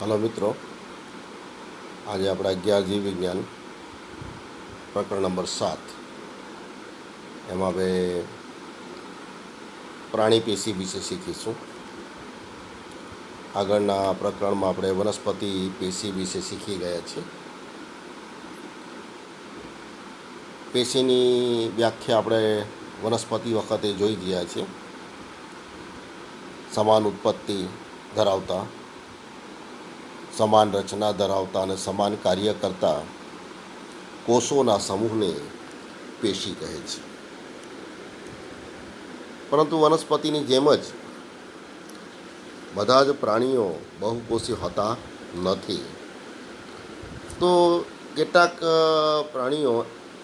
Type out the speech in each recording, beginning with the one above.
Hello મિત્રો, આજે આપણે 11 જીવ વિજ્ઞાન પ્રકરણ નંબર 7 એમાં હવે પ્રાણી પેશી વિશે શીખીશું. આગળના પ્રકરણમાં આપણે વનસ્પતિ પેશી વિશે શીખી ગયા છીએ. પેશીની વ્યાખ્યા આપણે વનસ્પતિ વખતે જોઈ ગયા છીએ. સમાન ઉત્પત્તિ ધરાવતા, સમાન રચના ધરાવતા અને સમાન કાર્ય કરતા કોષોના સમૂહને પેશી કહે છે. પરંતુ વનસ્પતિની જેમ જ બધા જ પ્રાણીઓ બહુકોષી હોતા નથી. તો કેટલાક પ્રાણીઓ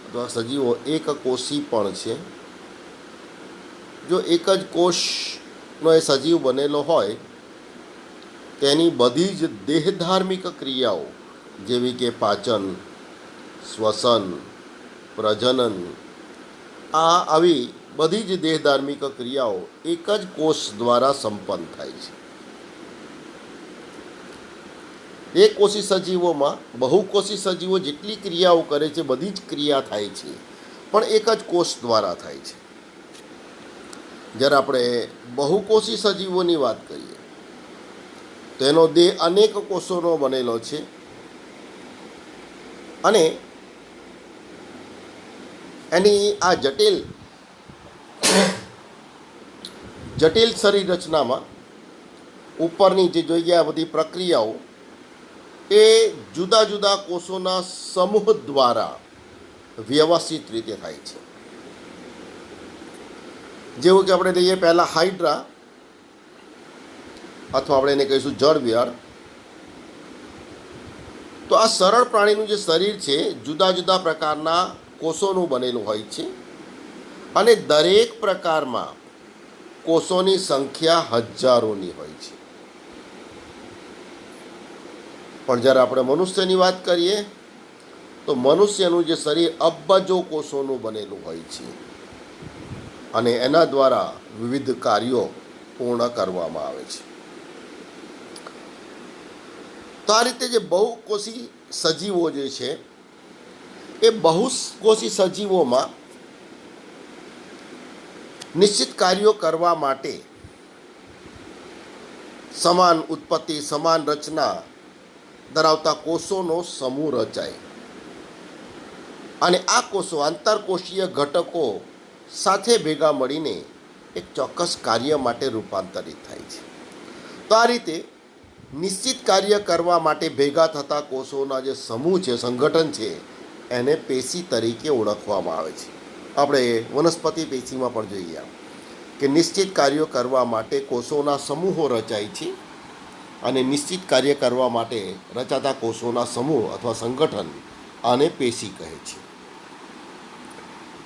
અથવા સજીવો એકકોષી પણ છે. જો એક જ કોષનો એ સજીવ બનેલો હોય, તેની બધી જ દેહધાર્મિક ક્રિયાઓ જેવી કે પાચન, શ્વસન, પ્રજનન, આવી બધી જ દેહધાર્મિક ક્રિયાઓ એક જ કોષ દ્વારા સંપન્ન થાય છે. એકકોષી સજીવોમાં બહુકોષી સજીવો જેટલી ક્રિયાઓ કરે છે બધી જ ક્રિયા થાય છે, પણ એક જ કોષ દ્વારા થાય છે. જ્યારે આપણે બહુકોષી સજીવોની વાત કરીએ તો એનો દેહ અનેક કોષોનો બનેલો છે અને એની આ જટિલ શરીર રચનામાં ઉપરની જે જોઈએ આ બધી પ્રક્રિયાઓ એ જુદા જુદા કોષોના સમૂહ દ્વારા વ્યવસ્થિત રીતે થાય છે. જેવું કે આપણે લઈએ પહેલાં હાઇડ્રા, અથવા આપણે એને કહીશું જળવિયાળ. તો આ સરળ પ્રાણીનું જે શરીર છે જુદા જુદા પ્રકારના કોષોનું બનેલું હોય છે અને દરેક પ્રકારમાં કોષોની સંખ્યા હજારોની હોય છે. પણ જ્યારે આપણે મનુષ્યની વાત કરીએ તો મનુષ્યનું જે શરીર અબજો કોષોનું બનેલું હોય છે અને એના દ્વારા વિવિધ કાર્યો પૂર્ણ કરવામાં આવે છે. તો આ રીતે જે બહુકોષી સજીવો જે છે એ બહુકોષી સજીવોમાં નિશ્ચિત કાર્યો કરવા માટે સમાન ઉત્પત્તિ, સમાન રચના ધરાવતા કોષોનો સમૂહ રચાય અને આ કોષો આંતરકોષીય ઘટકો સાથે ભેગા મળીને એક ચોક્કસ કાર્ય માટે રૂપાંતરિત થાય છે. તો આ રીતે નિશ્ચિત કાર્ય કરવા માટે ભેગા થતા કોષોના જે સમૂહ છે, સંગઠન છે, એને પેશી તરીકે ઓળખવામાં આવે છે. આપણે વનસ્પતિ પેશીમાં પણ જોઈએ કે નિશ્ચિત કાર્યો કરવા માટે કોષોના સમૂહો રચાય છે અને નિશ્ચિત કાર્ય કરવા માટે રચાતા કોષોના સમૂહ અથવા સંગઠન આને પેશી કહે છે.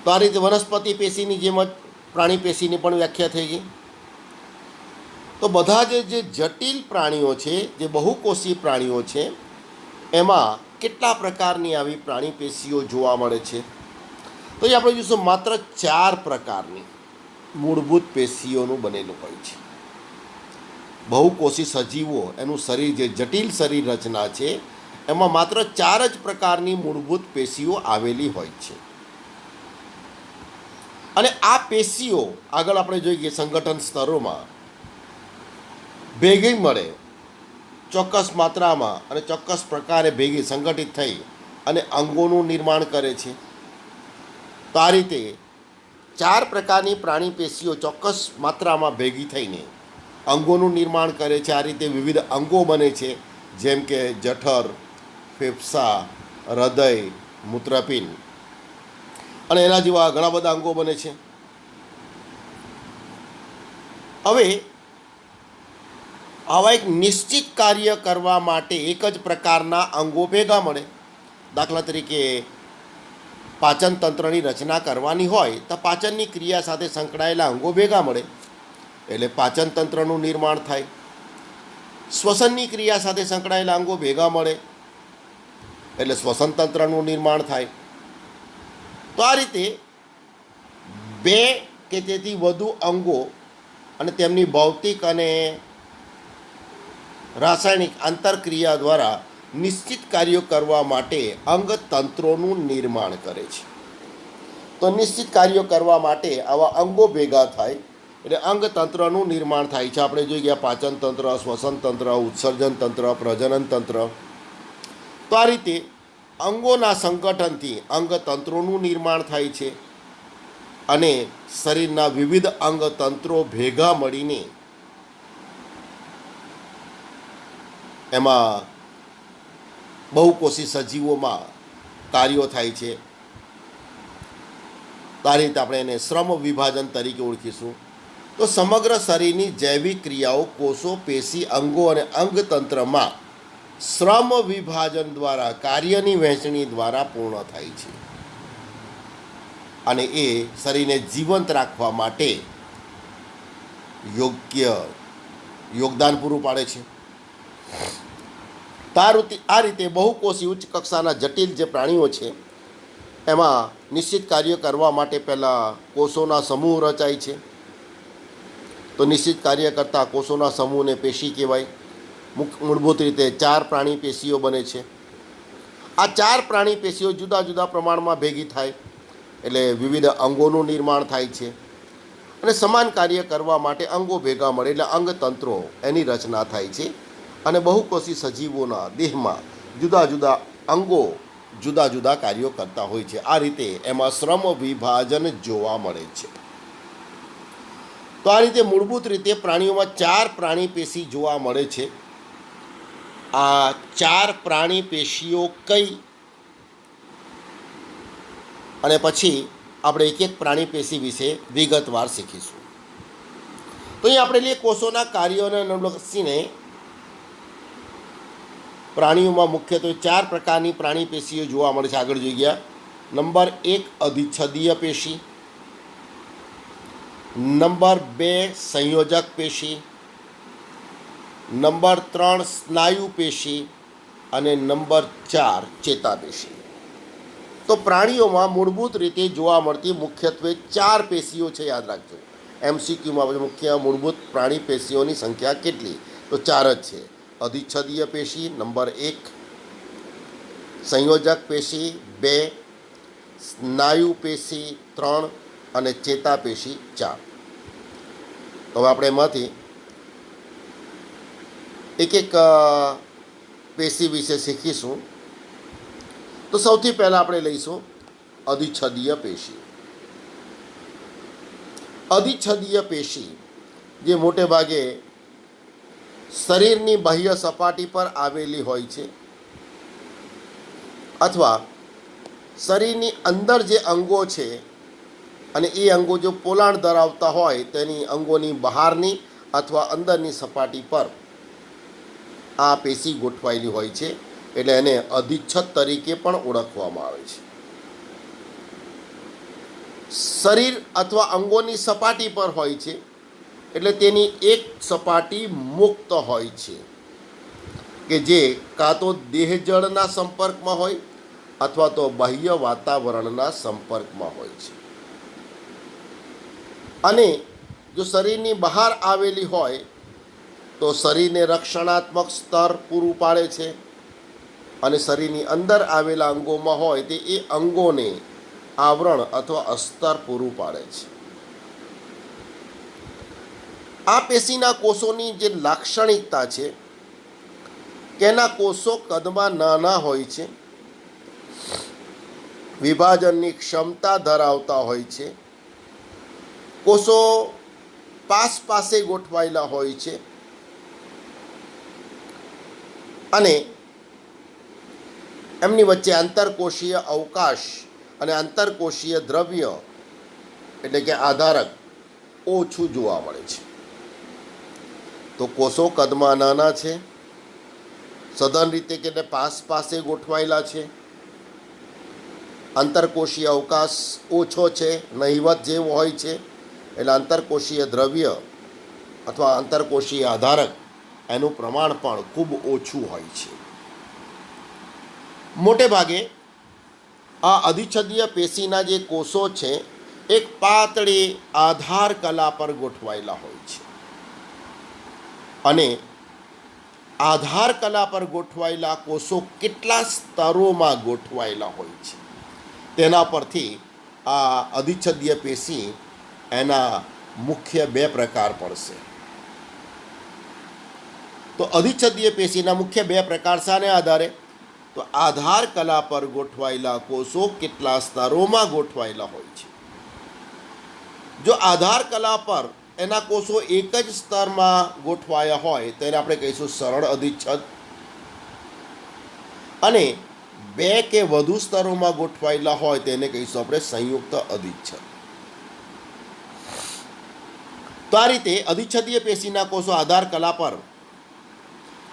તો આ રીતે વનસ્પતિ પેશીની જેમ જ પ્રાણી પેશીની પણ વ્યાખ્યા થઈ ગઈ. તો બધા જ જે જટિલ પ્રાણીઓ છે, જે બહુકોષી પ્રાણીઓ છે, એમાં કેટલા પ્રકારની આવી પ્રાણી પેશીઓ જોવા મળે છે? તો એ આપણે જોઈશું માત્ર 4 પ્રકારની મૂળભૂત પેશીઓનું બનેલું હોય છે. બહુકોષી સજીવો એનું શરીર જે જટિલ શરીર રચના છે એમાં માત્ર 4 જ પ્રકારની મૂળભૂત પેશીઓ આવેલી હોય છે. અને આ પેશીઓ આગળ આપણે જોઈએ સંગઠન સ્તરોમાં ભેગી મળે ચોક્કસ માત્રામાં અને ચોક્કસ પ્રકારે ભેગી સંગઠિત થઈ અને અંગોનું નિર્માણ કરે છે. તો આ રીતે 4 પ્રકારની પ્રાણી પેશીઓ ચોક્કસ માત્રામાં ભેગી થઈને અંગોનું નિર્માણ કરે છે. આ રીતે વિવિધ અંગો બને છે, જેમ કે જઠર, ફેફસા, હૃદય, મૂત્રપિંડ અને એના જેવા ઘણા બધા અંગો બને છે. હવે આવા એક નિશ્ચિત કાર્ય કરવા માટે એક જ પ્રકારના અંગો ભેગા મળે. દાખલા તરીકે પાચન તંત્રની રચના કરવાની હોય તો પાચનની ક્રિયા સાથે સંકળાયેલા અંગો ભેગા મળે એટલે પાચન તંત્રનું નિર્માણ થાય. શ્વસનની ક્રિયા સાથે સંકળાયેલા અંગો ભેગા મળે એટલે શ્વસન તંત્રનું નિર્માણ થાય. તો આ રીતે 2 કે તેથી વધુ અંગો અને તેમની ભૌતિક અને રાસાયણિક આંતરક્રિયા દ્વારા નિશ્ચિત કાર્યો કરવા માટે અંગતંત્રોનું નિર્માણ કરે છે. તો નિશ્ચિત કાર્યો કરવા માટે આવા અંગો ભેગા થાય એટલે અંગતંત્રનું નિર્માણ થાય છે. આપણે જોઈ ગયા પાચન તંત્ર, શ્વસન તંત્ર, ઉત્સર્જન તંત્ર, પ્રજનન તંત્ર. તો આ રીતે અંગોના સંગઠનથી અંગતંત્રોનું નિર્માણ થાય છે અને શરીરના વિવિધ અંગતંત્રો ભેગા મળીને એમાં બહુકોષી સજીવોમાં કાર્યો થાય છે. આ રીતે આપણે એને શ્રમ વિભાજન તરીકે ઓળખીશું. તો સમગ્ર શરીરની જૈવિક ક્રિયાઓ કોષો, પેશી, અંગો અને અંગતંત્રમાં શ્રમ વિભાજન દ્વારા, કાર્યની વહેંચણી દ્વારા પૂર્ણ થાય છે અને એ શરીરને જીવંત રાખવા માટે યોગ્ય યોગદાન પૂરું પાડે છે. આ રીતે બહુકોષી ઉચ્ચ કક્ષાના જટિલ જે પ્રાણીઓ છે એમાં નિશ્ચિત કાર્ય કરવા માટે પહેલાં કોષોના સમૂહ રચાય છે. તો નિશ્ચિત કાર્ય કરતા કોષોના સમૂહને પેશી કહેવાય. મૂળભૂત રીતે 4 પ્રાણી પેશીઓ બને છે. આ 4 પ્રાણી પેશીઓ જુદા જુદા પ્રમાણમાં ભેગી થાય એટલે વિવિધ અંગોનું નિર્માણ થાય છે અને સમાન કાર્ય કરવા માટે અંગો ભેગા મળે એટલે અંગતંત્રો એની રચના થાય છે અને બહુકોષી સજીવોના દેહમાં જુદા જુદા અંગો જુદા જુદા કાર્યો કરતા હોય છે. આ રીતે એમાં શ્રમ વિભાજન જોવા મળે છે. તો આ રીતે મૂળભૂત રીતે પ્રાણીઓમાં 4 પ્રાણી પેશી જોવા મળે છે. આ 4 પ્રાણી પેશીઓ કઈ અને પછી આપણે એક એક પ્રાણી પેશી વિશે વિગતવાર શીખીશું. તો અહીં આપણે લઈએ કોષોના કાર્યોને અનુલક્ષીને પ્રાણીઓમાં મુખ્યત્વે 4 પ્રકારની પ્રાણી પેશીઓ જોવા મળે છે. આગળ જોઈ ગયા. નંબર 1 અધિચ્છદીય પેશી, નંબર 2 સંયોજક પેશી, નંબર 3 સ્નાયુ પેશી અને નંબર 4 ચેતાપેશી. તો પ્રાણીઓમાં મૂળભૂત રીતે જોવા મળતી મુખ્યત્વે 4 પેશીઓ છે. યાદ રાખજો, MCQમાં મુખ્ય મૂળભૂત પ્રાણી પેશીઓની સંખ્યા કેટલી? તો 4 જ છે. અધિચ્છદીય પેશી નંબર 1, સંયોજક પેશી 2, સ્નાયુ પેશી 3 અને ચેતાપેશી 4. તો હવે આપણે એમાંથી એક એક પેશી વિશે શીખીશું. તો સૌથી પહેલાં આપણે લઈશું અધિચ્છદીય પેશી. અધિચ્છદીય પેશી જે મોટે ભાગે શરીરની બાહ્ય સપાટી પર આવેલી હોય છે અથવા શરીરની અંદર જે અંગો છે અને એ અંગો જો પોલાણ ધરાવતા હોય તેની અંગોની બહારની અથવા અંદરની સપાટી પર આ પેશી ગોઠવાયેલી હોય છે એટલે એને અધિચ્છદ તરીકે પણ ઓળખવામાં આવે છે. શરીર અથવા અંગોની સપાટી પર હોય છે એટલે તેની એક સપાટી મુક્ત હોય છે કે જે કાં તો દેહજળના સંપર્કમાં હોય અથવા તો બાહ્ય વાતાવરણના સંપર્કમાં હોય છે. અને જો શરીરની બહાર આવેલી હોય તો શરીરને રક્ષણાત્મક સ્તર પૂરું પાડે છે અને શરીરની અંદર આવેલા અંગોમાં હોય તે એ અંગોને આવરણ અથવા અસ્તર પૂરું પાડે છે. આ પેશીના કોષોની જે લાક્ષણિકતા છે કે એના કોષો કદમાં નાના હોય છે, વિભાજનની ક્ષમતા ધરાવતા હોય છે, કોષો પાસે ગોઠવાયેલા હોય છે અને એમની વચ્ચે આંતરકોષીય અવકાશ અને આંતરકોષીય દ્રવ્ય એટલે કે આધારક ઓછું જોવા મળે છે. તો કોષો કદમાં નાના છે, સઘન રીતે કે પાસે ગોઠવાયેલા છે, આંતરકોષીય અવકાશ ઓછો છે, નહિવત જેવો હોય છે એટલે આંતરકોષીય દ્રવ્ય અથવા આંતરકોષીય આધારક એનું પ્રમાણ પણ ખૂબ ઓછું હોય છે. મોટે ભાગે આ અધિચ્છદીય પેશીના જે કોષો છે એક પાતળી આધાર કલા પર ગોઠવાયેલા હોય છે અને આધાર કલા પર ગોઠવાયેલા કોષો કેટલા સ્તરોમાં ગોઠવાયેલા હોય છે તેના પરથી આ અધિચ્છદીય પેશી એના મુખ્ય બે પ્રકાર પડશે. તો અધિચ્છદીય પેશીના મુખ્ય બે પ્રકાર શાને આધારે? તો આધાર કલા પર ગોઠવાયેલા કોષો કેટલા સ્તરોમાં ગોઠવાયેલા હોય છે. જો આધાર કલા પર એના કોષો એક જ સ્તરમાં ગોઠવાયા હોય તેને આપણે કહીશું સરળ અધિચ્છદ, અને બે કે વધુ સ્તરોમાં ગોઠવાયેલા હોય તેને કહીશું આપણે સંયુક્ત અધિચ્છદ. તો આ રીતે અધિચ્છદીય પેશીના કોષો આધાર કલા પર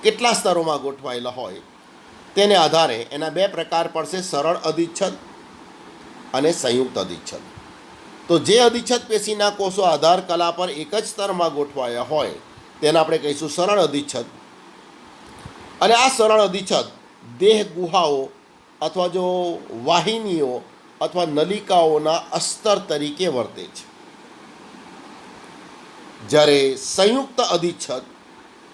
કેટલા સ્તરોમાં ગોઠવાયેલા હોય તેને આધારે એના બે પ્રકાર પડશે, સરળ અધિચ્છદ અને સંયુક્ત અધિચ્છદ. તો જે અધિચ્છદ પેશીના કોષો આધાર કલા પર એક જ સ્તરમાં ગોઠવાયા હોય તેને આપણે કહીશું સરળ અધિચ્છદ. અને આ સરળ અધિચ્છદ દેહ ગુહાઓ અથવા જો વાહિનીઓ અથવા નલિકાઓના અસ્તર તરીકે વર્તે છે. જ્યારે સંયુક્ત અધિચ્છદ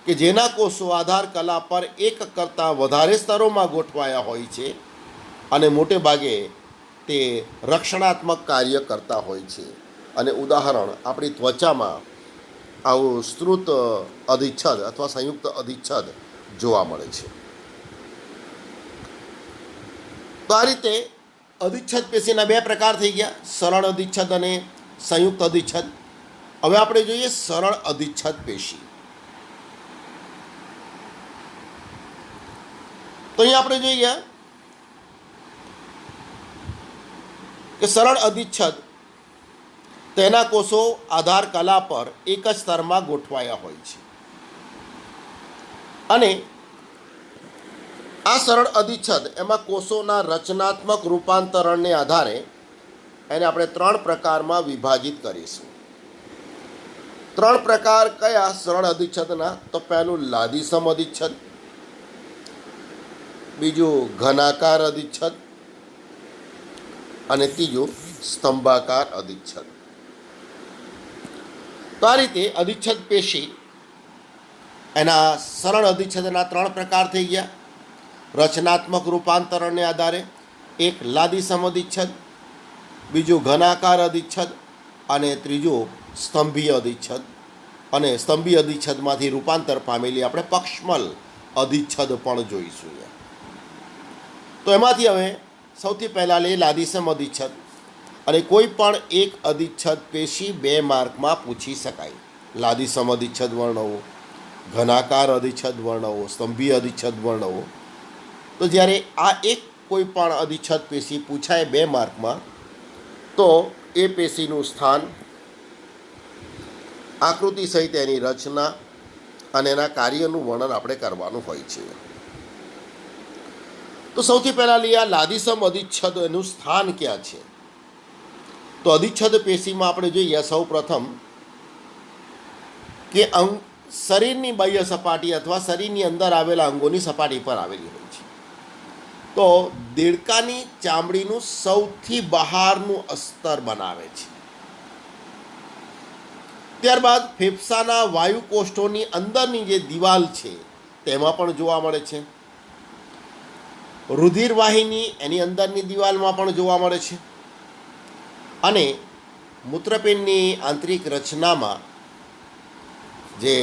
કે જેના કોષો આધાર કલા પર એક કરતાં વધારે સ્તરોમાં ગોઠવાયા હોય છે અને મોટે ભાગે તે રક્ષણાત્મક કાર્ય કરતા હોય છે. અને ઉદાહરણ આપણી ત્વચામાં આવું સ્ત્રુત અધિચ્છદ અથવા સંયુક્ત અધિચ્છદ જોવા મળે છે. તો આ રીતે અધિચ્છદ પેશીના બે પ્રકાર થઈ ગયા, સરળ અધિચ્છદ અને સંયુક્ત અધિચ્છદ. હવે આપણે જોઈએ સરળ અધિચ્છદ પેશી. તો અહીંયા આપણે જોઈએ કે સરળ અધિચ્છદ તેના કોષો આધાર કલા પર એક જ સ્તરમાં ગોઠવાયા હોય છે. અને આ સરળ અધિચ્છદ એમાં કોષોના રચનાત્મક રૂપાંતરણને આધારે એને આપણે ત્રણ પ્રકારમાં વિભાજિત કરીશું. ત્રણ પ્રકાર કયા સરળ અધિચ્છદના? તો પહેલું લાદીસમ અધિચ્છદ, બીજું ઘનાકાર અધિચ્છદ અને ત્રીજું સ્તંભાકાર અધિચ્છદ. તો આ રીતે અધિચ્છદ પેશી એના સરળ અધિચ્છદના ત્રણ પ્રકાર થઈ ગયા. રચનાત્મક રૂપાંતરણને આધારે એક લાદીસમ અધિચ્છદ, બીજું ઘનાકાર અધિચ્છદ અને ત્રીજું સ્તંભીય અધિચ્છદ. અને સ્તંભીય અધિચ્છદમાંથી રૂપાંતર પામેલી આપણે પક્ષમલ અધિચ્છદ પણ જોઈશું. તો એમાંથી હવે સૌથી પહેલાં લે લાદીસમ અધિચ્છદ. અને કોઈ પણ એક અધિચ્છદ પેશી બે માર્કમાં પૂછી શકાય. લાદીસમ અધિચ્છદ વર્ણવો, ઘનાકાર અધિચ્છદ વર્ણવો, સ્તંભીય અધિચ્છદ વર્ણવો. તો જ્યારે આ એક કોઈ પણ અધિચ્છદ પેશી પૂછાય બે માર્કમાં તો એ પેશીનું સ્થાન, આકૃતિ સહિત એની રચના અને એના કાર્યનું વર્ણન આપણે કરવાનું હોય છે. તો સૌથી પહેલાં લઈએ આ લાદીસમ અધિચ્છદ એનું સ્થાન ક્યાં છે? તો અધિચ્છદ પેશીમાં આપણે જોઈએ સૌ પ્રથમ કે શરીરની બાહ્ય સપાટી અથવા શરીરની અંદર આવેલા અંગોની સપાટી પર આવેલી હોય છે. તો દેડકાની ચામડીનું સૌથી બહારનું અસ્તર બનાવે છે. ત્યારબાદ ફેફસાના વાયુકોષ્ઠોની અંદરની જે દિવાલ છે તેમાં પણ જોવા મળે છે. રુધિર વાહિની એની અંદરની દિવાલમાં પણ જોવા મળે છે. અને મૂત્રપિંડની આંતરિક રચનામાં જે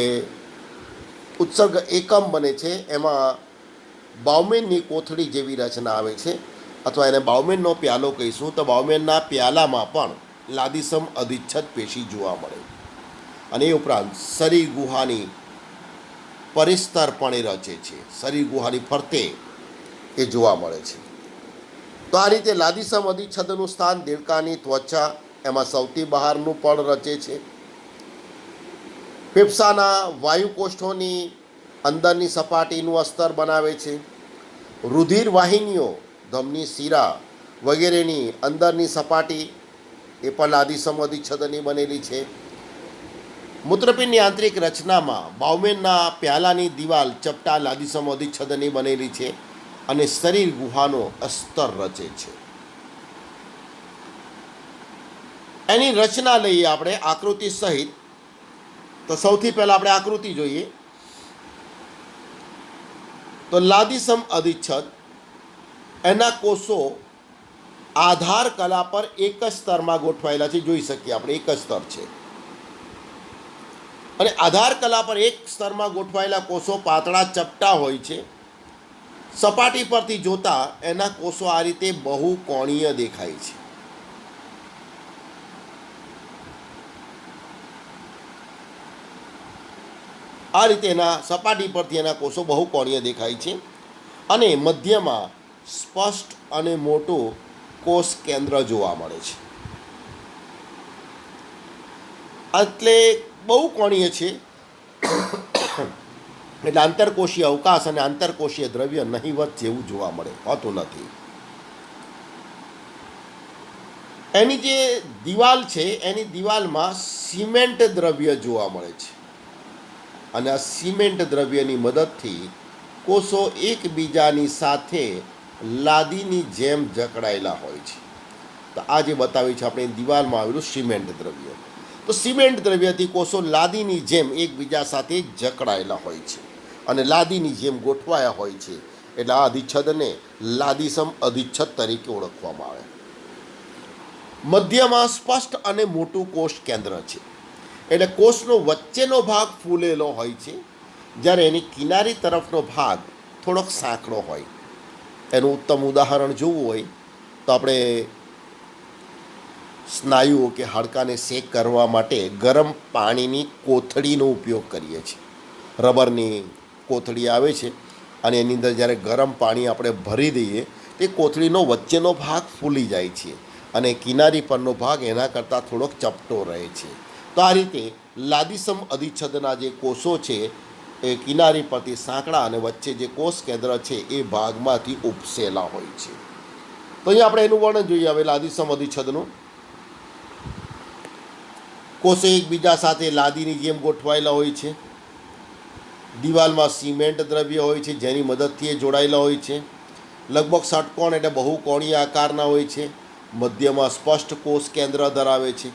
ઉત્સર્ગ એકમ બને છે એમાં બાઉમેનની કોથળી જેવી રચના આવે છે, અથવા એને બાઉમેનનો પ્યાલો કહીશું. તો બાઉમેનના પ્યાલામાં પણ લાદીસમ અધિચ્છદ પેશી જોવા મળે. અને એ ઉપરાંત શરીર ગુહાની પરિસ્તર પણ એ રચે છે, શરીર ગુહાની ફરતે એ જોવા મળે છે. તો આ રીતે લાદીસમ અધિચ્છદનું સ્થાન દેડકાની ત્વચા એમાં સૌથી બહારનું પણ રચે છે. ફેફસાના વાયુકોષ્ઠોની અંદરની સપાટીનું અસ્તર બનાવે છે. રુધિર વાહિનીઓ, ધમની શીરા વગેરેની અંદરની સપાટી એ પણ લાદીસમ અધિચ્છદની બનેલી છે. મૂત્રપિંડની આંતરિક રચનામાં બાઉમેનના પ્યાલાની દિવાલ ચપટા લાદીસમ અધિચ્છદની બનેલી છે અને શરીર ગુહાનો અસ્તર રચે છે. એની રચના લઈએ આપણે આકૃતિ સહિત. તો સૌથી પહેલાં આપણે આકૃતિ જોઈએ. તો લાદીસમ અધિચ્છદ એના કોષો આધાર કલા પર એક જ સ્તરમાં ગોઠવાયેલા છે. જોઈ શકીએ આપણે એક જ સ્તર છે. અને આધાર કલા પર એક સ્તરમાં ગોઠવાયેલા કોષો પાતળા ચપટા હોય છે. સપાટી પરથી જોતા એના કોષો આ રીતે બહુકોણીય દેખાય છે. આ રીતે એના સપાટી પરથી એના કોષો બહુકોણીય દેખાય છે. અને મધ્યમાં સ્પષ્ટ અને મોટું કોષ કેન્દ્ર જોવા મળે છે. એટલે બહુકોણીય છે એટલે આંતરકોષીય અવકાશ અને આંતરકોષીય દ્રવ્ય નહિવત જેવું જોવા મળે હોતું નથી. એની જે દિવાલ છે એની દિવાલમાં સિમેન્ટ દ્રવ્ય જોવા મળે છે. અને આ સિમેન્ટ દ્રવ્યની મદદથી કોષો એકબીજાની સાથે લાદીની જેમ જકડાયેલા હોય છે. તો આ જે બતાવ્યું છે આપણે દિવાલમાં આવેલું સિમેન્ટ દ્રવ્ય. તો સિમેન્ટ દ્રવ્યથી કોષો લાદીની જેમ એકબીજા સાથે જકડાયેલા હોય છે અને લાદીની જેમ ગોઠવાયા હોય છે. એટલે આ અધિચ્છદને લાદીસમ અધિચ્છદ તરીકે ઓળખવામાં આવે. મધ્યમાં સ્પષ્ટ અને મોટું કોષ કેન્દ્ર છે. એટલે કોષનો વચ્ચેનો ભાગ ફૂલેલો હોય છે, જ્યારે એની કિનારી તરફનો ભાગ થોડોક સાંકડો હોય. એનું ઉત્તમ ઉદાહરણ જોવું હોય તો આપણે સ્નાયુઓ કે હાડકાને શેક કરવા માટે ગરમ પાણીની કોથળીનો ઉપયોગ કરીએ છીએ. રબરની કોથળી આવે છે અને એની અંદર જ્યારે ગરમ પાણી આપણે ભરી દઈએ તે કોથળીનો વચ્ચેનો ભાગ ફૂલી જાય છે અને કિનારી પરનો ભાગ એના કરતાં થોડોક ચપટો રહે છે. તો આ રીતે લાદીસમ અધિચ્છદના જે કોષો છે એ કિનારી પરથી સાંકડા અને વચ્ચે જે કોષ કેન્દ્ર છે એ ભાગમાંથી ઉપસેલા હોય છે. તો અહીંયા આપણે એનું વર્ણન જોઈએ. હવે લાદીસમ અધિચ્છદનું કોષો એકબીજા સાથે લાદીની જેમ ગોઠવાયેલા હોય છે. દિવાલમાં સિમેન્ટ દ્રવ્ય હોય છે જેની મદદથી એ જોડાયેલા હોય છે. લગભગ ષટકોણ એટલે બહુકોણીય આકારના હોય છે. મધ્યમાં સ્પષ્ટ કોષ કેન્દ્ર ધરાવે છે.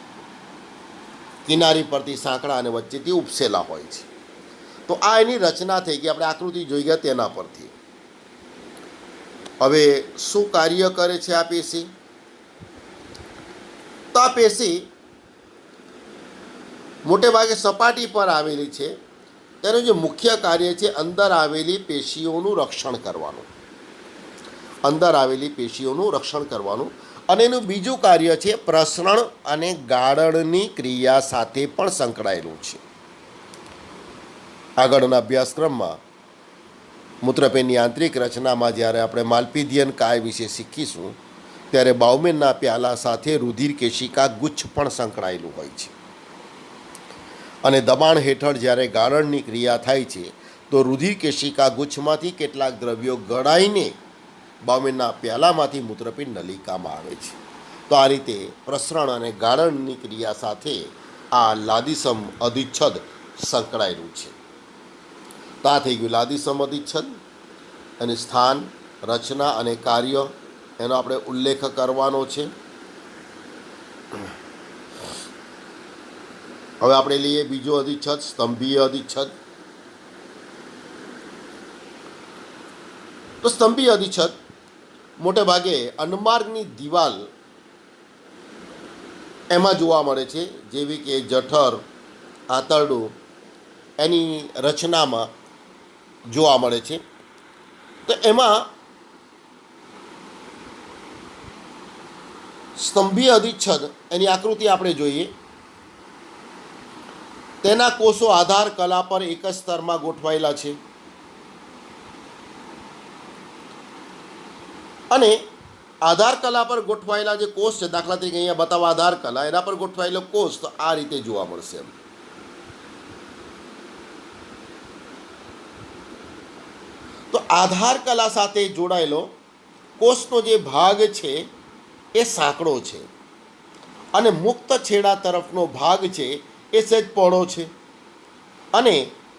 કિનારી પરથી સાંકડા અને વચ્ચેથી ઉપસેલા હોય છે. તો આ એની રચના થઈ ગઈ. આપણે આકૃતિ જોઈ ગયા તેના પરથી. હવે શું કાર્ય કરે છે આ પેશી? તો આ પેશી મોટે ભાગે સપાટી પર આવેલી છે. તેનું જે મુખ્ય કાર્ય છે અંદર આવેલી પેશીઓનું રક્ષણ કરવાનું. અંદર આવેલી પેશીઓનું રક્ષણ કરવાનું. અને એનું બીજું કાર્ય છે પ્રસરણ અને ગાળણની ક્રિયા સાથે પણ સંકળાયેલું છે. આગળના અભ્યાસક્રમમાં મૂત્રપેનની આંતરિક રચનામાં જ્યારે આપણે માલ્પિધિયન કાય વિશે શીખીશું ત્યારે બાઉમેનના પ્યાલા સાથે રુધિર કેશિકા ગુચ્છ પણ સંકળાયેલું હોય છે. અને દબાણ હેઠળ જ્યારે ગાળણની ક્રિયા થાય છે તો રુધિર કેશિકા ગુચ્છમાંથી કેટલાક દ્રવ્યો ગળાઈને બાઉમેનના પ્યાલામાંથી મૂત્રપિંડ નલિકામાં આવે છે. તો આ રીતે પ્રસરણ અને ગાળણની ક્રિયા સાથે આ લાદીસમ અધિચ્છદ સંકળાયેલું છે. તો આ થઈ ગયું લાદીસમ અધિચ્છદ. એનું સ્થાન, રચના અને કાર્ય એનો આપણે ઉલ્લેખ કરવાનો છે. હવે આપણે લઈએ બીજો અધિચ્છદ, સ્તંભીય અધિચ્છદ. તો સ્તંભીય અધિચ્છદ મોટે ભાગે અન્નમાર્ગની દિવાલ એમાં જોવા મળે છે, જેવી કે જઠર, આંતરડું એની રચનામાં જોવા મળે છે. તો એમાં સ્તંભીય અધિચ્છદ એની આકૃતિ આપણે જોઈએ. તેના કોષો આધાર કલા પર એક જ સ્તરમાં ગોઠવાયેલા છે. અને આધાર કલા પર ગોઠવાયેલા જે કોષ છે, દાખલા તરીકે અહીંયા બતાવવા આધાર કલા, એના પર ગોઠવાયેલો કોષ તો આ રીતે જોવા મળશે. તો આધાર કલા સાથે જોડાયેલો કોષનો જે ભાગ છે એ સાંકડો છે અને મુક્ત છેડા તરફનો ભાગ છે એ સહેજ પહોળો છે અને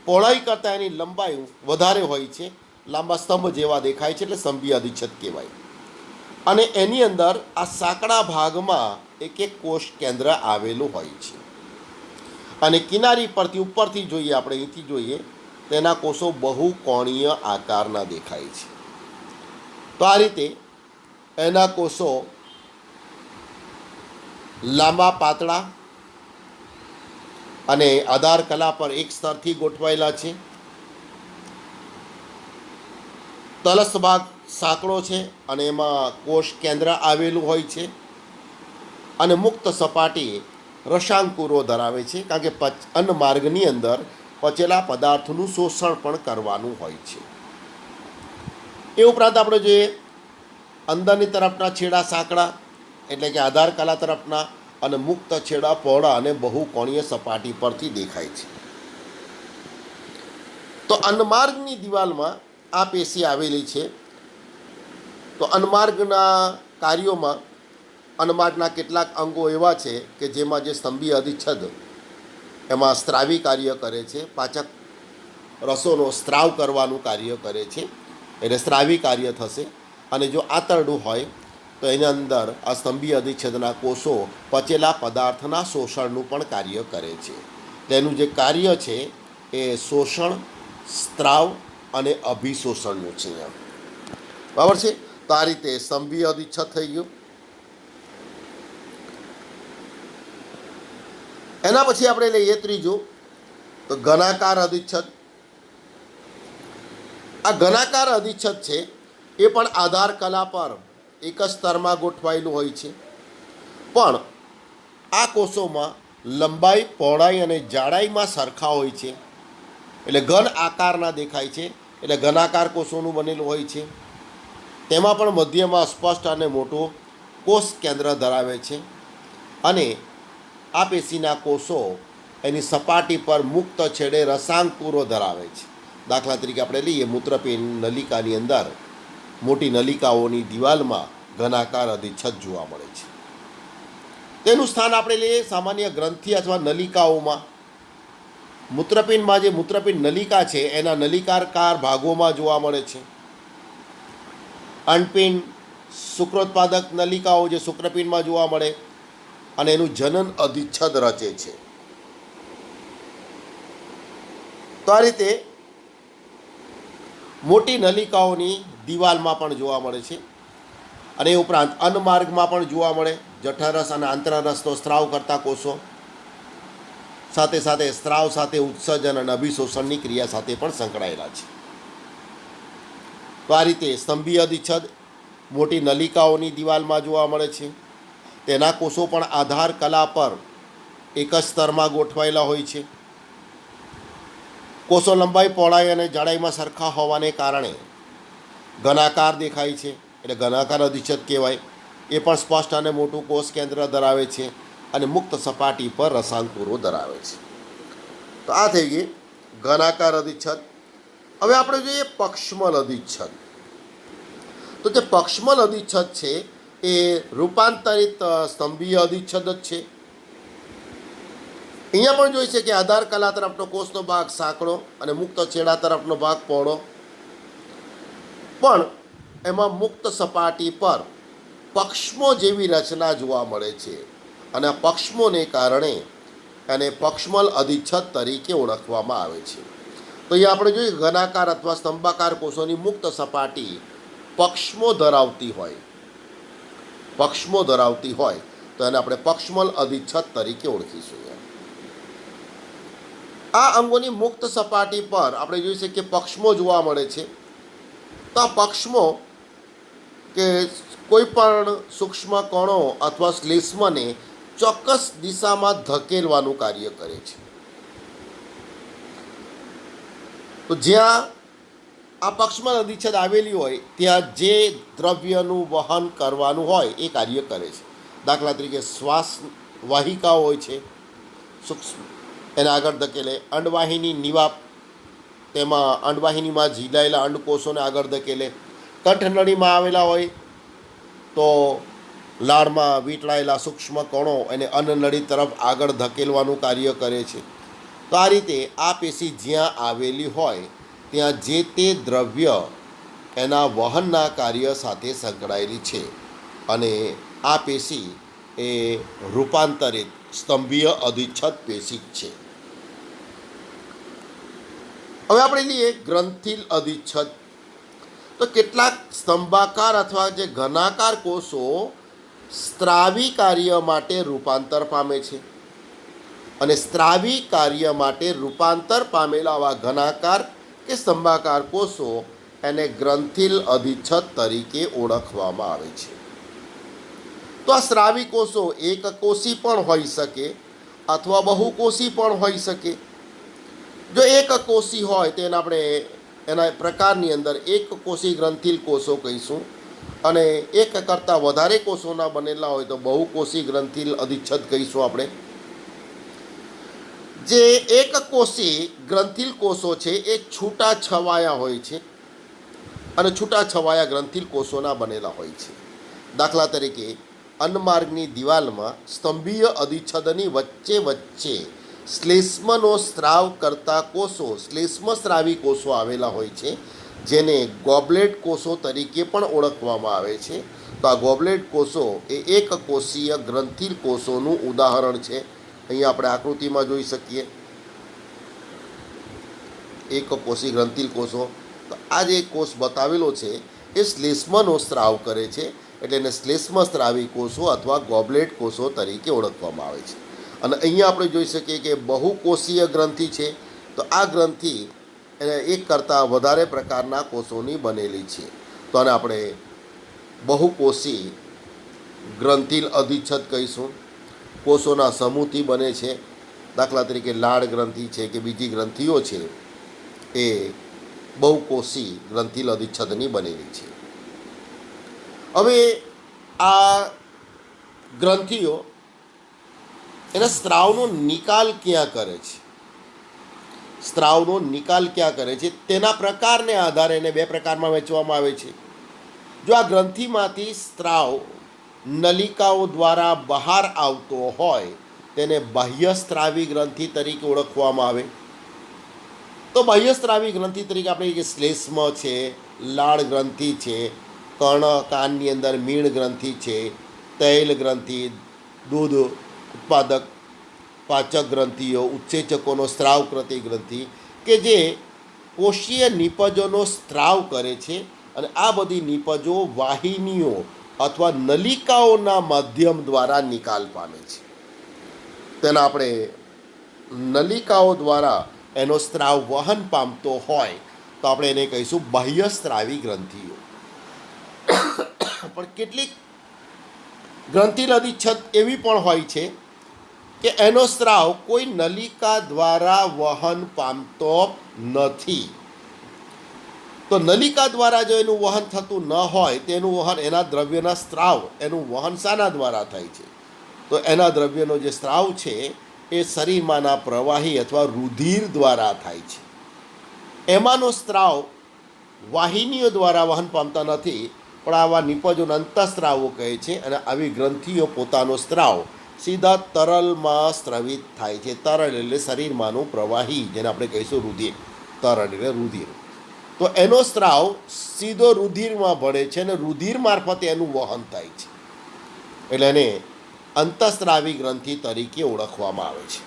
પહોળાઈ કરતાં એની લંબાઈ વધારે હોય છે. લાંબા સ્તંભ જેવા દેખાય છે એટલે સ્તંભીય અધિચ્છદ કહેવાય. અને એની અંદર આ સાંકડા ભાગમાં એક એક કોષ કેન્દ્ર આવેલું હોય છે. અને કિનારી પરથી ઉપરથી જોઈએ, આપણે અહીંથી જોઈએ તેના કોષો બહુકોણીય આકારના દેખાય છે. તો આ રીતે એના કોષો લાંબા પાતળા અને આધાર કલા પર એક સ્તરથી ગોઠવાયેલા છે. તલસ ભાગ સાંકડો છે અને એમાં કોષ કેન્દ્ર આવેલું હોય છે અને મુક્ત સપાટી રસાંકુરો ધરાવે છે, કારણ કે અન્ન માર્ગની અંદર પચેલા પદાર્થનું શોષણ પણ કરવાનું હોય છે. એ ઉપરાંત આપણે જોઈએ અંદરની તરફના છેડા સાંકડા એટલે કે આધાર કલા તરફના અને મુક્ત છેડા પહોળા અને બહુકોણીય સપાટી પરથી દેખાય છે. તો અન્નમાર્ગની દિવાલમાં આ પેશી આવેલી છે. તો અન્નમાર્ગના કાર્યોમાં અન્નમાર્ગના કેટલાક અંગો એવા છે કે જેમાં જે સ્તંભીય અધિચ્છદ એમાં સ્ત્રાવી કાર્ય કરે છે, પાચક રસોનો સ્ત્રાવ કરવાનું કાર્ય કરે છે, એટલે સ્ત્રાવી કાર્ય થશે. અને જો આંતરડું હોય તો એની અંદર આ સ્તંભીય અધિચ્છદના કોષો પચેલા પદાર્થના શોષણનું પણ કાર્ય કરે છે. તેનું જે કાર્ય છે એ શોષણ, સ્ત્રાવ અને અભિશોષણનું છે. બરાબર છે. તો આ રીતે સ્તંભીય અધિચ્છદ થઈ ગયું. એના પછી આપણે લઈએ ત્રીજું, તો ઘનાકાર અધિચ્છદ. આ ઘનાકાર અધિચ્છદ છે એ પણ આધાર કલા પર એક જ સ્તરમાં ગોઠવાયેલું હોય છે, પણ આ કોષોમાં લંબાઈ, પહોળાઈ અને જાડાઈમાં સરખા હોય છે, એટલે ઘન આકારના દેખાય છે, એટલે ઘનાકાર કોષોનું બનેલું હોય છે. તેમાં પણ મધ્યમાં સ્પષ્ટ અને મોટું કોષ કેન્દ્ર ધરાવે છે અને આ પેશીના કોષો એની સપાટી પર મુક્ત છેડે રસાંકુરો ધરાવે છે. દાખલા તરીકે આપણે લઈએ મૂત્રપિંડ નલિકાની અંદર મોટી નલિકાઓની દિવાલમાં ઘનાકાર અધિચ્છદ જોવા મળે છે. તેનું સ્થાન આપણે લઈએ સામાન્ય ગ્રંથિ અથવા નલિકાઓમાં. મૂત્રપિંડમાં જે મૂત્રપિંડ નલિકા છે એના નલિકાકાર ભાગોમાં જોવા મળે છે. અંડપિંડ, શુક્રોત્પાદક નલિકાઓ જે શુક્રપિંડમાં જોવા મળે અને એનું જનન અધિચ્છદ રચે છે. તો આ રીતે મોટી નલિકાઓની દિવાલમાં પણ જોવા મળે છે. અને એ ઉપરાંત અન્નમાર્ગમાં પણ જોવા મળે જઠરરસ અને આંતરરસનો સ્ત્રાવ કરતા કોષો, સાથે સાથે સ્ત્રાવ સાથે ઉત્સર્જન અને અભિશોષણની ક્રિયા સાથે પણ સંકળાયેલા છે. તો આ રીતે સ્તંભીય અધિચ્છદ મોટી નલિકાઓની દિવાલમાં જોવા મળે છે. તેના કોષો પણ આધાર કલા પર એક જ સ્તરમાં ગોઠવાયેલા હોય છે. કોષો લંબાઈ, પહોળાઈ અને જાડાઈમાં સરખા હોવાને કારણે ઘનાકાર દેખાય છે, એટલે ઘનાકાર અધિચ્છદ કહેવાય. એ પણ સ્પષ્ટ અને મોટું કોષ કેન્દ્ર ધરાવે છે અને મુક્ત સપાટી પર રસાંકુરો ધરાવે છે. તો આ થઈ ગઈ ઘનાકાર અધિચ્છદ. હવે આપણે જોઈએ પક્ષમલ અધિચ્છદ. તો જે પક્ષમલ અધિચ્છદ છે એ રૂપાંતરિત સ્તંભીય અધિચ્છદ જ છે. અહીંયા પણ જોઈ છે કે આધાર કલા તરફનો કોષનો ભાગ સાંકડો અને મુક્ત છેડા તરફનો ભાગ પહોળો, પણ એમાં મુક્ત સપાટી પર પક્ષમો જેવી રચના જોવા મળે છે અને આ પક્ષમોને કારણે એને પક્ષમલ અધિચ્છદ તરીકે ઓળખવામાં આવે છે. તો અહીંયા આપણે જોઈએ ઘનાકાર અથવા સ્તંભાકાર કોષોની મુક્ત સપાટી પક્ષમો ધરાવતી હોય તો એને આપણે પક્ષમલ અધિચ્છદ તરીકે ઓળખીશું. આ અંગોની મુક્ત સપાટી પર આપણે જોઈ શકીએ કે પક્ષમો જોવા મળે છે. તો આ પક્ષમો કે કોઈ પણ સૂક્ષ્મ કણો અથવા શ્લેષ્મને ચોક્કસ દિશામાં ધકેલવાનું કાર્ય કરે છે. તો જ્યાં આ પક્ષમલ અધિચ્છદ આવેલી હોય ત્યાં જે દ્રવ્યનું વહન કરવાનું હોય એ કાર્ય કરે છે. દાખલા તરીકે શ્વાસ વાહિકાઓ હોય છે, સૂક્ષ્મ એને આગળ ધકેલે. અંડવાહિની નિવાપ, તેમાં અંડવાહિનીમાં ઝીલાયેલા અંડકોષોને આગળ ધકેલે. કંઠનળીમાં આવેલા હોય તો લાળમાં વીંટળાયેલા સૂક્ષ્મ કણો એને અન્નનળી તરફ આગળ ધકેલવાનું કાર્ય કરે છે. તો આ રીતે આ પેશી જ્યાં આવેલી હોય ત્યાં જે તે દ્રવ્ય એના વહનના કાર્ય સાથે સંકળાયેલી છે અને આ પેશી એ રૂપાંતરિત સ્તંભીય અધિચ્છદ પેશી છે. હવે આપણે લઈએ ગ્રંથિલ અધિચ્છદ. તો કેટલાક સ્તંભાકાર અથવા જે ઘનાકાર કોષો સ્ત્રાવી કાર્ય માટે રૂપાંતર પામે છે, અને સ્ત્રાવી કાર્ય માટે રૂપાંતર પામેલા આવા ઘનાકાર કે સ્તંભાકાર કોષો એને ગ્રંથિલ અધિચ્છદ તરીકે ઓળખવામાં આવે છે. તો આ સ્ત્રાવી કોષો એકકોષી પણ હોઈ શકે અથવા બહુકોષી પણ હોઈ શકે. જો એકકોષી હોય તો એને આપણે એના પ્રકારની અંદર એકકોષી ગ્રંથિલ કોષો કહીશું, અને એક કરતાં વધારે કોષોના બનેલા હોય તો બહુકોષી ગ્રંથિલ અધિચ્છદ કહીશું આપણે. જે એકકોષી ગ્રંથિલ કોષો છે એ છૂટા છવાયા હોય છે, અને છૂટા છવાયા ગ્રંથિલ કોષોના બનેલા હોય છે. દાખલા તરીકે અન્નમાર્ગની દિવાલમાં સ્તંભીય અધિચ્છદની વચ્ચે શ્લેષ્મનો સ્ત્રાવ કરતા કોષો શ્લેષ્મસ્રાવી કોષો આવેલા હોય છે, જેને ગોબલેટ કોષો તરીકે પણ ઓળખવામાં આવે છે. તો આ ગોબલેટ કોષો એ એકકોષીય ગ્રંથિલ કોષોનું ઉદાહરણ છે. અહીંયા આપણે આકૃતિમાં જોઈ શકીએ એકકોષી ગ્રંથિલ કોષો. તો આ જે કોષ બતાવેલો છે એ શ્લેષ્મનો સ્ત્રાવ કરે છે, એટલે એને શ્લેષ્મસ્રાવી કોષો અથવા ગોબલેટ કોષો તરીકે ઓળખવામાં આવે છે. અને અહીંયા આપણે જોઈ શકીએ કે બહુકોષીય ગ્રંથિ છે. તો આ ગ્રંથિ એક કરતાં વધારે પ્રકારના કોષોની બનેલી છે. તો આને આપણે બહુકોષી ગ્રંથિલ અધિચ્છદ કહીશું. કોષોના સમૂહથી બને છે. દાખલા તરીકે લાળ ગ્રંથિ છે કે બીજી ગ્રંથિઓ છે એ બહુકોષી ગ્રંથિલ અધિચ્છદની બનેલી છે. હવે આ ગ્રંથિઓ એના સ્ત્રાવનો નિકાલ ક્યાં કરે છે, સ્ત્રાવનો નિકાલ ક્યાં કરે છે તેના પ્રકારને આધારે એને બે પ્રકારમાં વહેંચવામાં આવે છે. જો આ ગ્રંથિમાંથી સ્ત્રાવ નલિકાઓ દ્વારા બહાર આવતો હોય તેને બાહ્યસ્ત્રાવી ગ્રંથિ તરીકે ઓળખવામાં આવે. તો બાહ્યસ્ત્રાવી ગ્રંથિ તરીકે આપણે જે શ્લેષ્મ છે, લાળ ગ્રંથિ છે, કાનની અંદર મીણ ગ્રંથિ છે, તૈલ ગ્રંથિ, દૂધ ઉત્પાદક પાચક ગ્રંથિઓ, ઉત્સેચકોનો સ્ત્રાવ કરતી ગ્રંથિ કે જે કોષીય નિપજોનો સ્ત્રાવ કરે છે, અને આ બધી નિપજો વાહિનીઓ અથવા નલિકાઓના માધ્યમ દ્વારા નિકાલ પામે છે. તેના આપણે નલિકાઓ દ્વારા એનો સ્ત્રાવ વહન પામતો હોય તો આપણે એને કહીશું બાહ્યસ્ત્રાવી ગ્રંથિઓ. પણ કેટલીક ગ્રંથિલ અધિચ્છદ એવી પણ હોય છે કે એનો સ્ત્રાવ કોઈ નલિકા દ્વારા વહન પામતો નથી. તો નલિકા દ્વારા જો એનું વહન થતું ન હોય તેનું વહન એના દ્રવ્યના સ્ત્રાવ એનું વહન શાના દ્વારા થાય છે? તો એના દ્રવ્યનો જે સ્ત્રાવ છે એ શરીરમાંના પ્રવાહી અથવા રુધિર દ્વારા થાય છે. એમાંનો સ્ત્રાવ વાહિનીઓ દ્વારા વહન પામતા નથી, પણ આવા નિપજોને અંતઃસ્ત્રાવો કહે છે. અને આવી ગ્રંથિઓ પોતાનો સ્ત્રાવ સીધા તરલમાં સ્ત્રવિત થાય છે. તરલ એટલે શરીરમાંનું પ્રવાહી, જેને આપણે કહીશું રુધિર. તરલ એટલે રુધિર. તો એનો સ્ત્રાવ સીધો રુધિરમાં ભળે છે અને રુધિર મારફતે એનું વહન થાય છે, એટલે એને અંતઃસ્ત્રાવી ગ્રંથિ તરીકે ઓળખવામાં આવે છે.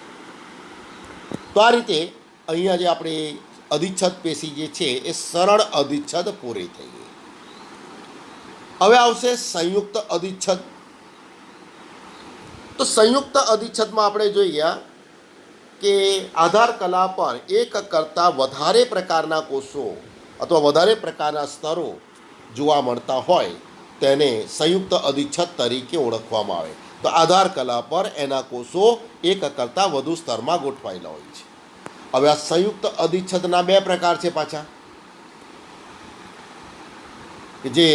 તો આ રીતે અહીંયા જે આપણે અધિચ્છદ પેશી જે છે એ સરળ અધિચ્છદ પૂરી થઈ ગઈ. હવે આવશે સંયુક્ત અધિચ્છદ. તો સંયુક્ત અધિચ્છદમાં આપણે જોઈએ કે આધાર કલા પર એક કરતાં વધારે પ્રકારના કોષો અથવા વધારે પ્રકારના સ્તરો જોવા મળતા હોય તેને સંયુક્ત અધિચ્છદ તરીકે ઓળખવામાં આવે. તો આધાર કલા પર એના કોષો એક કરતાં વધુ સ્તરમાં ગોઠવાયેલા હોય છે. હવે આ સંયુક્ત અધિચ્છદના બે પ્રકાર છે પાછા, જે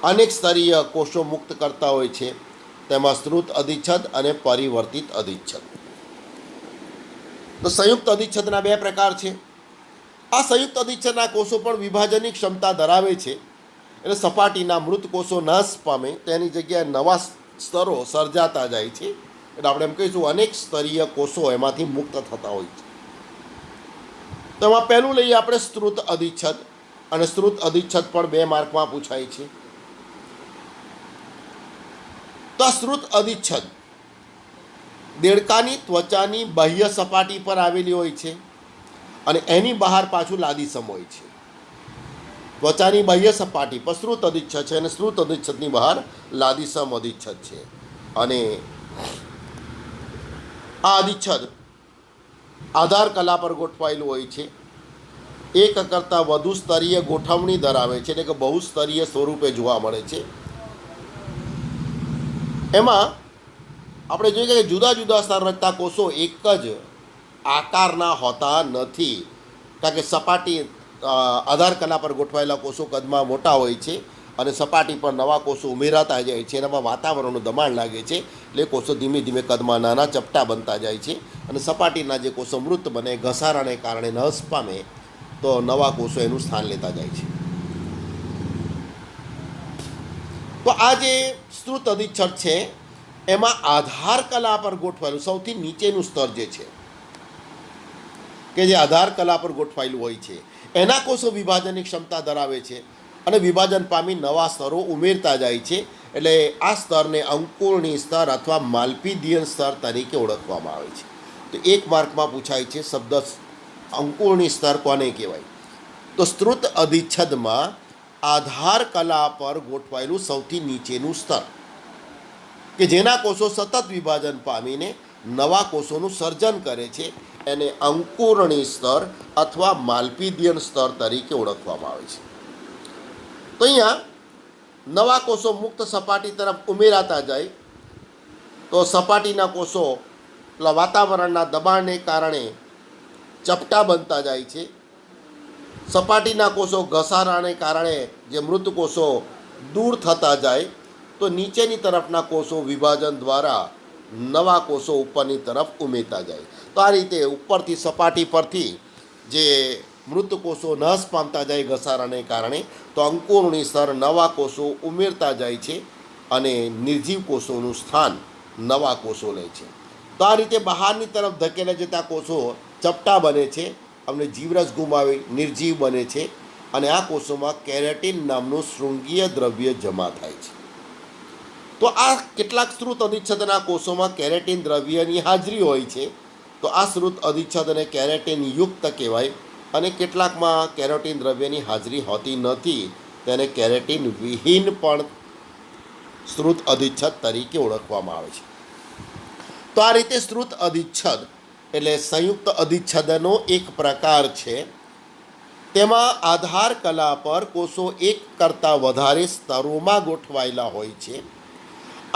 અનેક સ્તરીય કોષો મુક્ત કરતા હોય છે. તેમાં શ્રુત અધિચ્છદ અને પરિવર્તિત અધિચ્છદ. તો સંયુક્ત અધિચ્છદના બે પ્રકાર છે. આ સંયુક્ત અધિચ્છદના કોષો પણ વિભાજનની ક્ષમતા ધરાવે છે, એટલે સપાટીના મૃત કોષો નાશ પામે તેની જગ્યાએ નવા સ્તરો સર્જાતા જાય છે. એટલે આપણે એમ કહીશું અનેક સ્તરીય કોષો એમાંથી મુક્ત થતા હોય છે. તો એમાં પહેલું લઈએ આપણે શ્રુત અધિચ્છદ. અને શ્રુત અધિચ્છદ પણ 2 માર્કમાં પૂછાય છે. તો આ શ્રુત અધિચ્છદ દેડકાની ત્વચાની બાહ્ય સપાટી પર આવેલી હોય છે. અને એની બહાર પાછું લાદીસમ હોય છે. ત્વચાની બાહ્ય સપાટી પર શ્રુત અધિચ્છદ છે અને શ્રુત અધિચ્છદની બહાર લાદીસમ અધિચ્છદ છે. અને આ અધિચ્છદ આધાર કલા પર ગોઠવાયેલું હોય છે. એક કરતાં વધુ સ્તરીય ગોઠવણી ધરાવે છે, એટલે કે બહુસ્તરીય સ્વરૂપે જોવા મળે છે. એમાં આપણે જોઈએ કે જુદા જુદા સ્તર રચતા કોષો એક જ આકારના હોતા નથી, કારણ કે સપાટી આધાર કલા પર ગોઠવાયેલા કોષો કદમાં મોટા હોય છે અને સપાટી પર નવા કોષો ઉમેરાતા જાય છે. એનામાં વાતાવરણનું દબાણ લાગે છે, એટલે કોષો ધીમે ધીમે કદમાં નાના ચપટા બનતા જાય છે અને સપાટીના જે કોષો મૃત બને, ઘસારાને કારણે નાશ પામે, તો નવા કોષો એનું સ્થાન લેતા જાય છે. તો આ જે શ્રુત અધિચ્છદ છે એમાં આધાર કલા પર ગોઠવાયેલું સૌથી નીચેનું સ્તર જે છે, કે જે આધાર કલા પર ગોઠવાયેલું હોય છે, એના કોષો વિભાજનની ક્ષમતા ધરાવે છે અને વિભાજન પામી નવા સ્તરો ઉમેરતા જાય છે. એટલે આ સ્તરને અંકુરણી સ્તર અથવા માલ્પીદિયન સ્તર તરીકે ઓળખવામાં આવે છે. તો એક માર્કમાં પૂછાય છે શબ્દ અંકુરણી સ્તર કોને કહેવાય? તો શ્રુત અધિચ્છદમાં આધાર કલા પર ગોઠવાયેલું સૌથી નીચેનું સ્તર, કે જેના કોષો સતત વિભાજન પામીને નવા કોષોનું સર્જન કરે છે, એને અંકુરણી સ્તર અથવા માલ્પીદિયન સ્તર તરીકે ઓળખવામાં આવે છે. તો અહીંયા નવા કોષો મુક્ત સપાટી તરફ ઉમેરાતા જાય તો સપાટીના કોષો પેલા વાતાવરણના દબાણને કારણે ચપટા બનતા જાય છે. સપાટીના કોષો ઘસારાને કારણે જે મૃત કોષો દૂર થતા જાય તો નીચેની તરફના કોષો વિભાજન દ્વારા નવા કોષો ઉપરની તરફ ઉમેરતા જાય. તો આ રીતે ઉપરથી સપાટી પરથી જે મૃત કોષો નાશ પામતા જાય ઘસારાને કારણે, તો અંકુરણી સ્તર નવા કોષો ઉમેરતા જાય છે અને નિર્જીવ કોષોનું સ્થાન નવા કોષો લે છે. તો આ રીતે બહારની તરફ ધકેલા જતા કોષો ચપટા બને છે, અમને જીવરસ ગુમાવી નિર્જીવ બને છે અને આ કોષોમાં કેરેટીન નામનું શૃંગીય દ્રવ્ય જમા થાય છે. તો આ કેટલાક શ્રુત અધિચ્છદના કોષોમાં કેરેટીન દ્રવ્યની હાજરી હોય છે, તો આ શ્રુત અધિચ્છદને કેરેટીન યુક્ત કહેવાય. અને કેટલાકમાં કેરોટીન દ્રવ્યની હાજરી હોતી નથી, તેને કેરેટીન વિહીન પણ શ્રુત અધિચ્છદ તરીકે ઓળખવામાં આવે છે. તો આ રીતે શ્રુત અધિચ્છદ એટલે સંયુક્ત અધિચ્છદનો એક પ્રકાર છે. તેમાં આધાર કલા પર કોષો એક કરતાં વધારે સ્તરોમાં ગોઠવાયેલા હોય છે.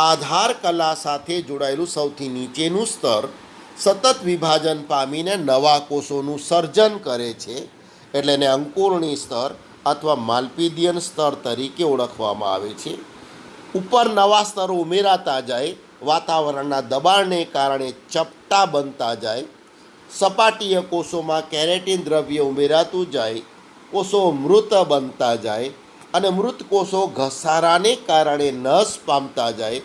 આધાર કલા સાથે જોડાયેલું સૌથી નીચેનું સ્તર સતત વિભાજન પામીને નવા કોષોનું સર્જન કરે છે, એટલે એને અંકુરણી સ્તર અથવા માલ્પીદિયન સ્તર તરીકે ઓળખવામાં આવે છે. ઉપર નવા સ્તરો ઉમેરાતા જાય, વાતાવરણના દબાણને કારણે ચપટા બનતા જાય, સપાટીય કોષોમાં કેરેટીન દ્રવ્ય ઉમેરાતું જાય, કોષો મૃત બનતા જાય અને મૃત કોષો ઘસારાને કારણે નાશ પામતા જાય,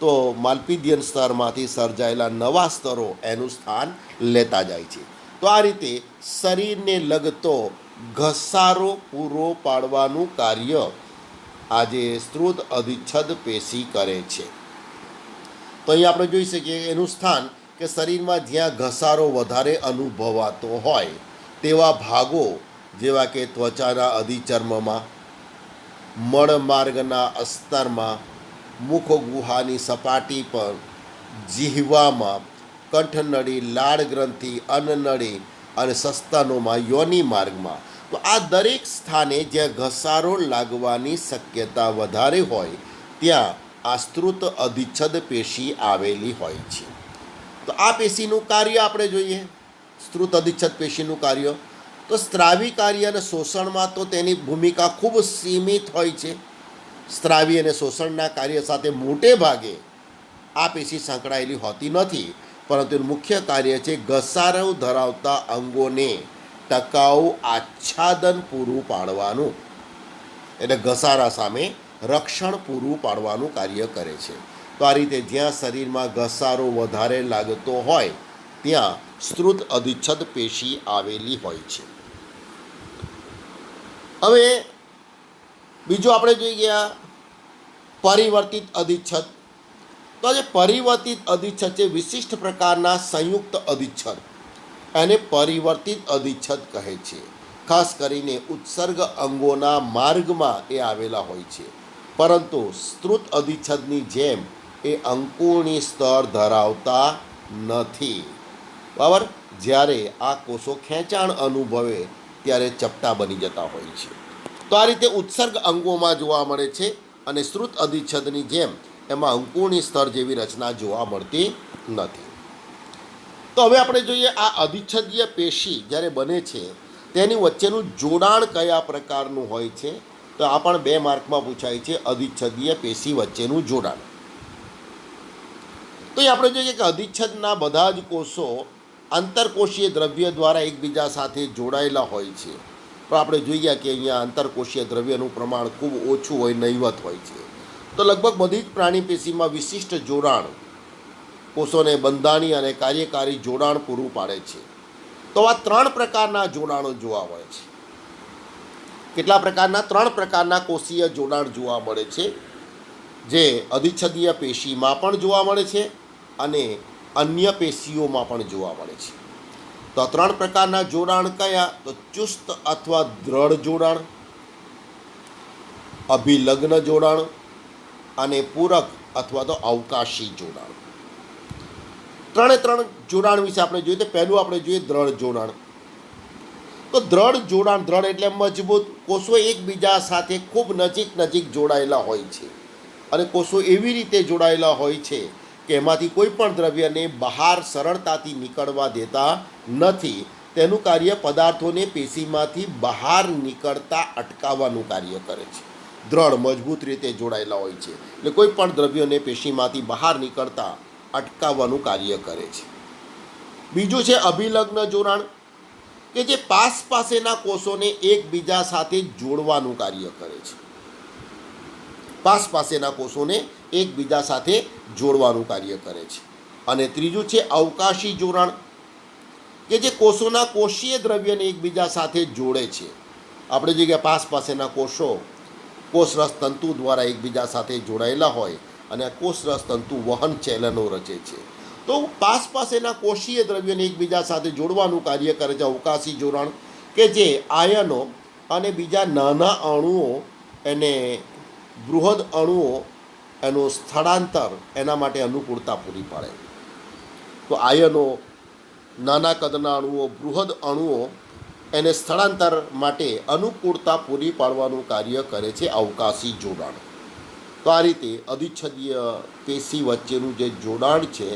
તો માલ્પીદિયન સ્તરમાંથી સર્જાયેલા નવા સ્તરો એનું સ્થાન લેતા જાય છે. તો આ રીતે શરીરને લગતો ઘસારો પૂરો પાડવાનું કાર્ય આજે શ્રુત અધિચ્છદ પેશી કરે છે. તો અહીં આપણે જોઈ શકીએ એનું સ્થાન કે શરીરમાં જ્યાં ઘસારો વધારે અનુભવાતો હોય તેવા ભાગો જેવા કે ત્વચાના અધિચર્મમાં, મળમાર્ગના અસ્તરમાં, મુખ ગુહાની સપાટી પર, જીહવામાં, કંઠનળી, લાળ ગ્રંથિ, અન્નનળી અને સસ્તનોમાં, યોનિ માર્ગમાં. તો આ દરેક સ્થાને જ્યાં ઘસારો લાગવાની શક્યતા વધારે હોય ત્યાં આ શ્રુત અધિચ્છદ પેશી આવેલી હોય છે. તો આ પેશીનું કાર્ય આપણે જોઈએ. શ્રુત અધિચ્છદ પેશીનું કાર્ય તો સ્ત્રાવી કાર્ય અને શોષણમાં તો તેની ભૂમિકા ખૂબ સીમિત હોય છે. સ્ત્રાવી અને શોષણના કાર્ય સાથે મોટે ભાગે આ પેશી સંકળાયેલી હોતી નથી, પરંતુ એનું મુખ્ય કાર્ય છે ઘસારો ધરાવતા અંગોને ટકાઉ આચ્છાદન પૂરું પાડવાનું, એટલે ઘસારા સામે રક્ષણ પૂરું પાડવાનું કાર્ય કરે છે. તો આ રીતે જ્યાં શરીરમાં ઘસારો વધારે લાગતો હોય ત્યાં શ્રુત અધિચ્છદ પેશી આવેલી હોય છે. હવે બીજું આપણે જોઈ ગયા પરિવર્તિત અધિચ્છદ. તો જે પરિવર્તિત અધિચ્છદ છે વિશિષ્ટ પ્રકારના સંયુક્ત અધિચ્છદ. એને પરિવર્તિત અધિચ્છદ કહે છે. ખાસ કરીને ઉત્સર્ગ અંગોના માર્ગમાં એ આવેલા હોય છે, પરંતુ સ્ત્રુત અધિચ્છદની જેમ એ અંકુરની સ્તર ધરાવતા નથી. બરાબર. જ્યારે આ કોષો ખેંચાણ અનુભવે ત્યારે ચપટા બની જતા હોય છે. તો આ રીતે ઉત્સર્ગ અંગોમાં જોવા મળે છે અને શ્રુત અધિચ્છદની જેમ એમાં અંકુરની સ્તર જેવી રચના જોવા મળતી નથી. તો હવે આપણે જોઈએ આ અધિચ્છદીય પેશી જ્યારે બને છે તેની વચ્ચેનું જોડાણ કયા પ્રકારનું હોય છે. તો આ પણ 2 માર્કમાં પૂછાય છે, અધિચ્છદીય પેશી વચ્ચેનું જોડાણ. તો એ આપણે જોઈએ કે અધિચ્છદના બધા જ કોષો આંતરકોષીય દ્રવ્ય દ્વારા એકબીજા સાથે જોડાયેલા હોય છે. પણ આપણે જોઈએ કે અહીંયા આંતરકોષીય દ્રવ્યનું પ્રમાણ ખૂબ ઓછું હોય, નહિવત હોય છે. તો લગભગ બધી જ પ્રાણી પેશીમાં વિશિષ્ટ જોડાણ કોષોને બંધાણી અને કાર્યકારી જોડાણ પૂરું પાડે છે. તો આ 3 પ્રકારના જોડાણો જોવા મળે છે. કેટલા પ્રકારના? 3 પ્રકારના કોષીય જોડાણ જોવા મળે છે, જે અધિચ્છદીય પેશીમાં પણ જોવા મળે છે અને અન્ય પેશીઓમાં પણ જોવા મળે છે. તો આ 3 પ્રકારના જોડાણ કયા? તો ચુસ્ત અથવા દ્રઢ જોડાણ, અભિલગ્ન જોડાણ અને પૂરક અથવા તો અવકાશી જોડાણ. 3 જોડાણ વિશે આપણે જોઈએ. તો પહેલું આપણે જોઈએ દ્રઢ જોડાણ. તો દ્રઢ જોડાણ, દ્રઢ એટલે મજબૂત. કોષો એકબીજા સાથે ખૂબ નજીક જોડાયેલા હોય છે અને કોષો એવી રીતે જોડાયેલા હોય છે કે એમાંથી કોઈ પણ દ્રવ્યને બહાર સરળતાથી નીકળવા દેતા નથી. તેનું કાર્ય પદાર્થોને પેશીમાંથી બહાર નીકળતા અટકાવવાનું કાર્ય કરે છે. દ્રઢ મજબૂત રીતે જોડાયેલા હોય છે એટલે કોઈ પણ દ્રવ્યોને પેશીમાંથી બહાર નીકળતા અટકાવવાનું કાર્ય કરે છે. બીજું છે અભિલગ્ન જોડાણ, કે જે પાસેના કોષોને એકબીજા સાથે જોડવાનું કાર્ય કરે છે. પાસેના કોષોને એકબીજા સાથે જોડવાનું કાર્ય કરે છે. અને ત્રીજું છે અવકાશી જોડાણ, કે જે કોષોના કોષીય દ્રવ્યને એકબીજા સાથે જોડે છે. આપણે જે કે પાસેના કોષો કોષરસ તંતુ દ્વારા એકબીજા સાથે જોડાયેલા હોય અને આ કોષરસ તંતુ વહન ચેનલો રચે છે. તો પાસેના કોષીય દ્રવ્યોને એકબીજા સાથે જોડવાનું કાર્ય કરે છે અવકાશી જોડાણ, કે જે આયનો અને બીજા નાના અણુઓ એને બૃહદ અણુઓ એનું સ્થળાંતર એના માટે અનુકૂળતા પૂરી પાડે. તો આયનો, નાના કદના અણુઓ, બૃહદ અણુઓ એને સ્થળાંતર માટે અનુકૂળતા પૂરી પાડવાનું કાર્ય કરે છે અવકાશી જોડાણ. તો આ રીતે અધિચ્છદીય પેશી વચ્ચેનું જે જોડાણ છે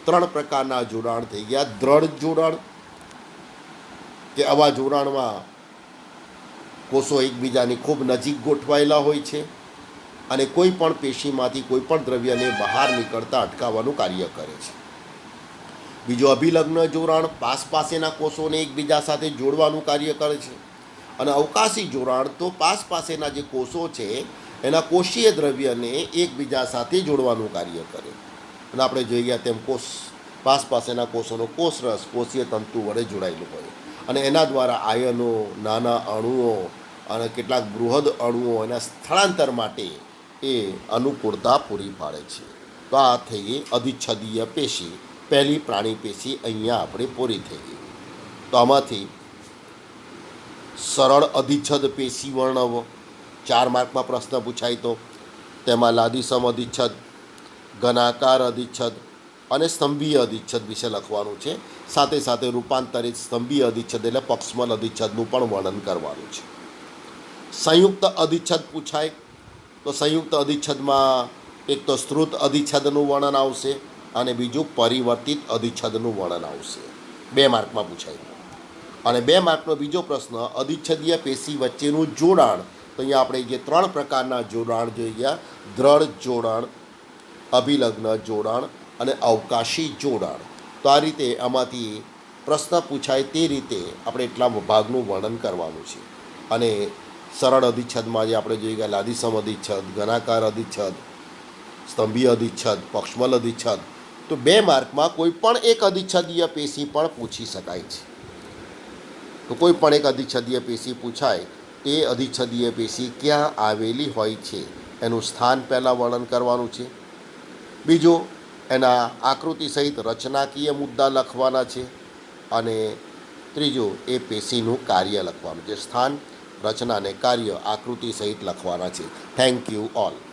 3 પ્રકારના જોડાણ થઈ ગયા. દ્રઢ જોડાણ, કે આવા જોડાણમાં કોષો એકબીજાની ખૂબ નજીક ગોઠવાયેલા હોય છે અને કોઈ પણ પેશીમાંથી કોઈ પણ દ્રવ્યને બહાર નીકળતા અટકાવવાનું કાર્ય કરે છે. બીજું અભિલગ્ન જોડાણ, પાસેના કોષોને એકબીજા સાથે જોડવાનું કાર્ય કરે છે. અને અવકાશી જોડાણ તો પાસેના જે કોષો છે એના કોષીય દ્રવ્યને એકબીજા સાથે જોડવાનું કાર્ય કરે. અને આપણે જોઈ ગયા તેમ પાસેના કોષોનો કોષરસ કોષીય તંતુ વડે જોડાયેલું હોય અને એના દ્વારા આયનો, નાના અણુઓ અને કેટલાક બૃહદ અણુઓ એના સ્થળાંતર માટે એ અનુકૂળતા પૂરી પાડે છે. તો આ થઈ ગઈ અધિચ્છદીય પેશી, પહેલી પ્રાણી પેશી અહીંયા આપણે પૂરી થઈ ગઈ. તો આમાંથી સરળ અધિચ્છદ પેશી વર્ણવો. 4 માર્કમાં પ્રશ્ન પૂછાય તો તેમાં લાદીસમ અધિચ્છદ, ઘનાકાર અધિચ્છદ અને સ્તંભીય અધિચ્છદ વિશે લખવાનું છે. સાથે સાથે રૂપાંતરિત સ્તંભીય અધિચ્છદ એટલે પક્ષમલ અધિચ્છદનું પણ વર્ણન કરવાનું છે. સંયુક્ત અધિચ્છદ પૂછાય તો સંયુક્ત અધિચ્છદમાં એક તો સ્ત્રુત અધિચ્છદનું વર્ણન આવશે અને બીજું પરિવર્તિત અધિચ્છદનું વર્ણન આવશે. 2 માર્કમાં પૂછાય. અને 2 માર્કનો બીજો પ્રશ્ન અધિચ્છદીય પેશી વચ્ચેનું જોડાણ. તો અહીંયા આપણે જે 3 પ્રકારના જોડાણ જોઈ ગયા, દ્રઢ જોડાણ, અભિલગ્ન જોડાણ અને અવકાશી જોડાણ. તો આ રીતે આમાંથી પ્રશ્ન પૂછાય તે રીતે આપણે એટલા ભાગનું વર્ણન કરવાનું છે. અને સરળ અધિચ્છદમાં જે આપણે જોઈ ગયા લાદીસમ અધિચ્છદ, ઘનાકાર અધિચ્છદ, સ્તંભીય અધિચ્છદ, પક્ષમલ અધિચ્છદ. તો 2 માર્કમાં કોઈ પણ એક અધિચ્છદીય પેશી પણ પૂછી શકાય છે. તો કોઈ પણ એક અધિચ્છદીય પેશી પૂછાય તે અધિચ્છદીય પેશી ક્યાં આવેલી હોય છે એનું સ્થાન પહેલાં વર્ણન કરવાનું છે. બીજું એના આકૃતિ સહિત રચનાકીય મુદ્દા લખવાના છે અને ત્રીજું એ પેશીનું કાર્ય લખવાનું છે. સ્થાન, રચના અને કાર્ય આકૃતિ સહિત લખવાના છે. Thank you all.